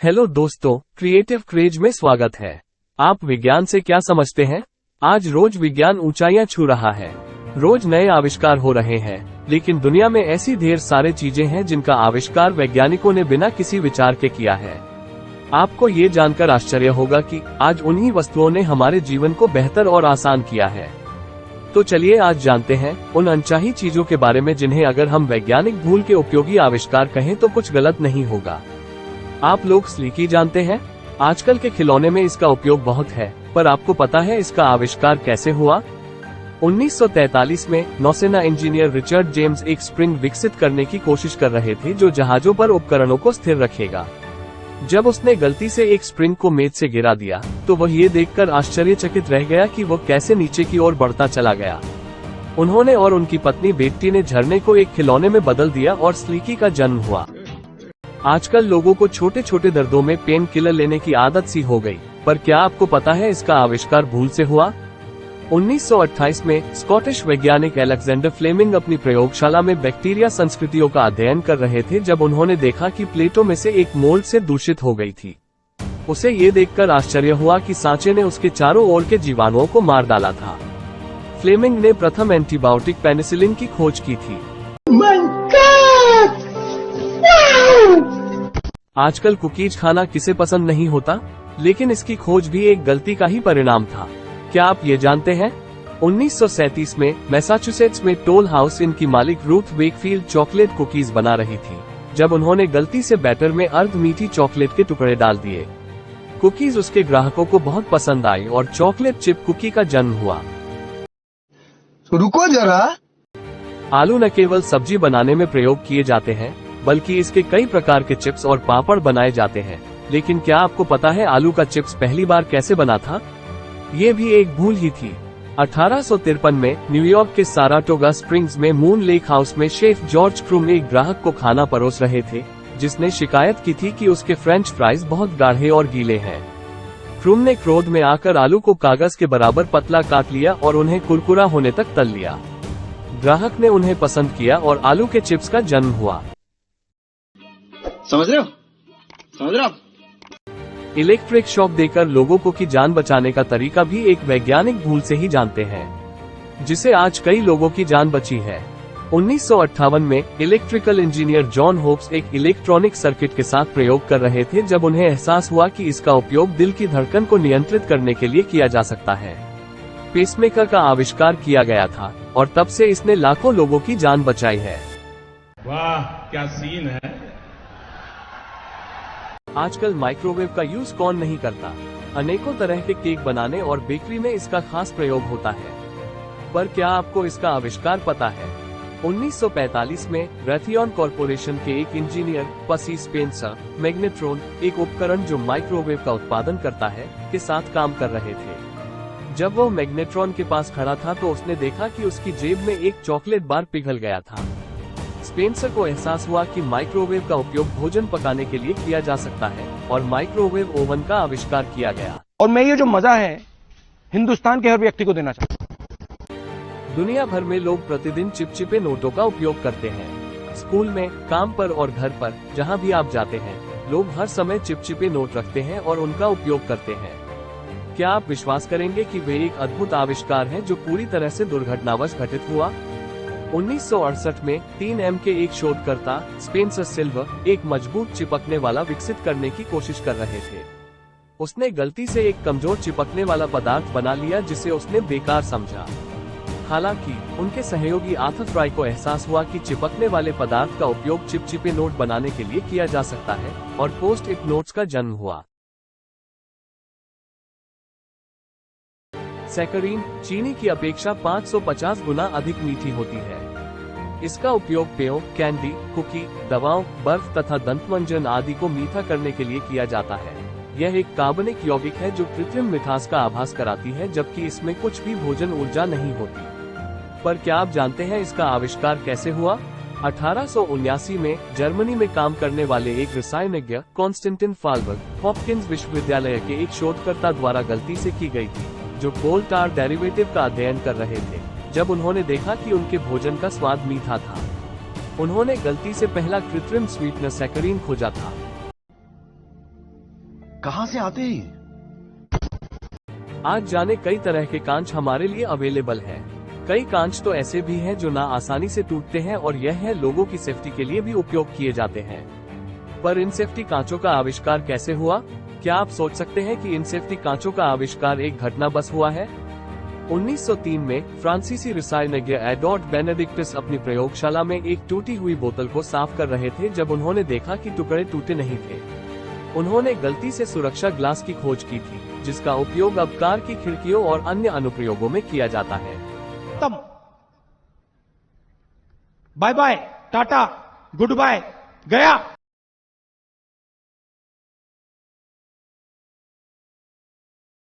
Hello दोस्तों, creative craze में स्वागत है। आप विज्ञान से क्या समझते हैं? आज रोज विज्ञान ऊंचाइयां छू रहा है। रोज नए आविष्कार हो रहे हैं, लेकिन दुनिया में ऐसी ढेर सारे चीजें हैं जिनका आविष्कार वैज्ञानिकों ने बिना किसी विचार के किया है। आपको ये जानकर आश्चर्य होगा कि आज उन्हीं वस्तुओं ने हमारे जीवन को बेहतर और आसान किया है। तो चलिए आज जानते हैं उन अनचाही चीजों के बारे में जिन्हें अगर हम वैज्ञानिक भूल के उपयोगी आविष्कार कहें तो कुछ गलत नहीं होगा। आप लोग स्लीकी जानते हैं? आजकल के खिलौने में इसका उपयोग बहुत है, पर आपको पता है इसका आविष्कार कैसे हुआ? 1943 में नौसेना इंजीनियर रिचर्ड जेम्स एक स्प्रिंग विकसित करने की कोशिश कर रहे थे जो जहाजों पर उपकरणों को स्थिर रखेगा। जब उसने गलती से एक स्प्रिंग को मेज से गिरा दिया तो वह ये देखकर आश्चर्यचकित रह गया कि वह कैसे नीचे की ओर बढ़ता चला गया। उन्होंने और उनकी पत्नी बेट्टी ने झरने को एक खिलौने में बदल दिया और स्लीकी का जन्म हुआ। आजकल लोगों को छोटे छोटे दर्दों में पेन किलर लेने की आदत सी हो गई, पर क्या आपको पता है इसका आविष्कार भूल से हुआ? 1928 में स्कॉटिश वैज्ञानिक अलेक्जेंडर फ्लेमिंग अपनी प्रयोगशाला में बैक्टीरिया संस्कृतियों का अध्ययन कर रहे थे जब उन्होंने देखा कि प्लेटों में से एक मोल्ड से दूषित हो गई थी। उसे ये देखकर आश्चर्य हुआ कि सांचे ने उसके चारों ओर के जीवाणुओं को मार डाला था। फ्लेमिंग ने प्रथम एंटीबायोटिक पेनिसिलिन की खोज की थी। आजकल कुकीज खाना किसे पसंद नहीं होता, लेकिन इसकी खोज भी एक गलती का ही परिणाम था। क्या आप ये जानते हैं? 1937 में मैसाचुसेट्स में टोल हाउस इन की मालिक रूथ वेकफील्ड चॉकलेट कुकीज बना रही थी, जब उन्होंने गलती से बैटर में अर्ध मीठी चॉकलेट के टुकड़े डाल दिए। कुकीज उसके ग्राहकों को बहुत पसंद आई और चॉकलेट चिप कुकी का जन्म हुआ। रुको जरा, आलू न केवल सब्जी बनाने में प्रयोग किए जाते हैं, बल्कि इसके कई प्रकार के चिप्स और पापड़ बनाए जाते हैं। लेकिन क्या आपको पता है आलू का चिप्स पहली बार कैसे बना था? ये भी एक भूल ही थी। 1853 में न्यूयॉर्क के साराटोगा स्प्रिंग्स में मून लेक हाउस में शेफ जॉर्ज क्रूम एक ग्राहक को खाना परोस रहे थे, जिसने शिकायत की थी कि उसके फ्रेंच फ्राइज बहुत गाढ़े और गीले हैं। क्रूम ने क्रोध में आकर आलू को कागज के बराबर पतला काट लिया और उन्हें कुरकुरा होने तक तल लिया। ग्राहक ने उन्हें पसंद किया और आलू के चिप्स का जन्म हुआ। समझ रहे हो? इलेक्ट्रिक शॉक देकर लोगों को की जान बचाने का तरीका भी एक वैज्ञानिक भूल से ही जानते हैं, जिसे आज कई लोगों की जान बची है। 1958 में इलेक्ट्रिकल इंजीनियर जॉन होप्स एक इलेक्ट्रॉनिक सर्किट के साथ प्रयोग कर रहे थे जब उन्हें एहसास हुआ कि इसका उपयोग दिल की धड़कन को नियंत्रित करने के लिए किया जा सकता है। पेसमेकर का आविष्कार किया गया था और तब से इसने लाखों लोगों की जान बचाई है। वाह, क्या सीन है। आजकल माइक्रोवेव का यूज कौन नहीं करता। अनेकों तरह के केक बनाने और बेकरी में इसका खास प्रयोग होता है। पर क्या आपको इसका आविष्कार पता है? 1945 में रैथियन कॉरपोरेशन के एक इंजीनियर पर्सी स्पेंसर मैग्नेट्रॉन, एक उपकरण जो माइक्रोवेव का उत्पादन करता है, के साथ काम कर रहे थे। जब वो मैग्नेट्रॉन के पास खड़ा था तो उसने देखा कि उसकी जेब में एक चॉकलेट बार पिघल गया था। स्पेंसर को एहसास हुआ कि माइक्रोवेव का उपयोग भोजन पकाने के लिए किया जा सकता है और माइक्रोवेव ओवन का आविष्कार किया गया। और मैं ये जो मजा है हिंदुस्तान के हर व्यक्ति को देना चाहता हूँ। दुनिया भर में लोग प्रतिदिन चिपचिपे नोटों का उपयोग करते हैं। स्कूल में, काम पर और घर पर, जहाँ भी आप जाते हैं, लोग हर समय चिपचिपे नोट रखते हैं और उनका उपयोग करते हैं। क्या आप विश्वास करेंगे कि वे एक अद्भुत आविष्कार है जो पूरी तरह से दुर्घटनावश घटित हुआ? 1968 में 3M के एक शोधकर्ता स्पेंसर सिल्वर एक मजबूत चिपकने वाला विकसित करने की कोशिश कर रहे थे। उसने गलती से एक कमजोर चिपकने वाला पदार्थ बना लिया जिसे उसने बेकार समझा। हालांकि उनके सहयोगी आर्थर फ्राई को एहसास हुआ कि चिपकने वाले पदार्थ का उपयोग चिपचिपे नोट बनाने के लिए किया जा सकता है और पोस्ट इट नोट्स का जन्म हुआ। सैकरीन चीनी की अपेक्षा 550 गुना अधिक मीठी होती है। इसका उपयोग पेयों, कैंडी, कुकी, दवाओं, बर्फ तथा दंतमंजन आदि को मीठा करने के लिए किया जाता है। यह एक कार्बनिक यौगिक है जो कृत्रिम मिठास का आभास कराती है, जबकि इसमें कुछ भी भोजन ऊर्जा नहीं होती। पर क्या आप जानते हैं इसका आविष्कार कैसे हुआ? 1879 में जर्मनी में काम करने वाले एक रसायनज्ञ कॉन्स्टेंटिन फाल्बर्ग हॉपकिंस विश्वविद्यालय के एक शोधकर्ता द्वारा गलती से की गई थी, जो कोल टार डेरिवेटिव का अध्ययन कर रहे थे। जब उन्होंने देखा कि उनके भोजन का स्वाद मीठा था, उन्होंने गलती से पहला कृत्रिम स्वीटनर सैकरीन खोजा था। कहां से आते हैं? आज जाने कई तरह के कांच हमारे लिए अवेलेबल है। कई कांच तो ऐसे भी हैं जो ना आसानी से टूटते हैं और यह है लोगों की सेफ्टी के लिए भी उपयोग किए जाते हैं। पर इन सेफ्टी कांचों का आविष्कार कैसे हुआ? क्या आप सोच सकते हैं कि इन सेफ्टी कांचों का आविष्कार एक घटना बस हुआ है? 1903 में फ्रांसीसी रसायनज्ञ एडवर्ड बेनेडिक्टस अपनी प्रयोगशाला में एक टूटी हुई बोतल को साफ कर रहे थे जब उन्होंने देखा कि टुकड़े टूटे नहीं थे। उन्होंने गलती से सुरक्षा ग्लास की खोज की थी, जिसका उपयोग अब कार की खिड़कियों और अन्य अनुप्रयोगों में किया जाता है। खत्म। Bye bye, tata, goodbye, गया।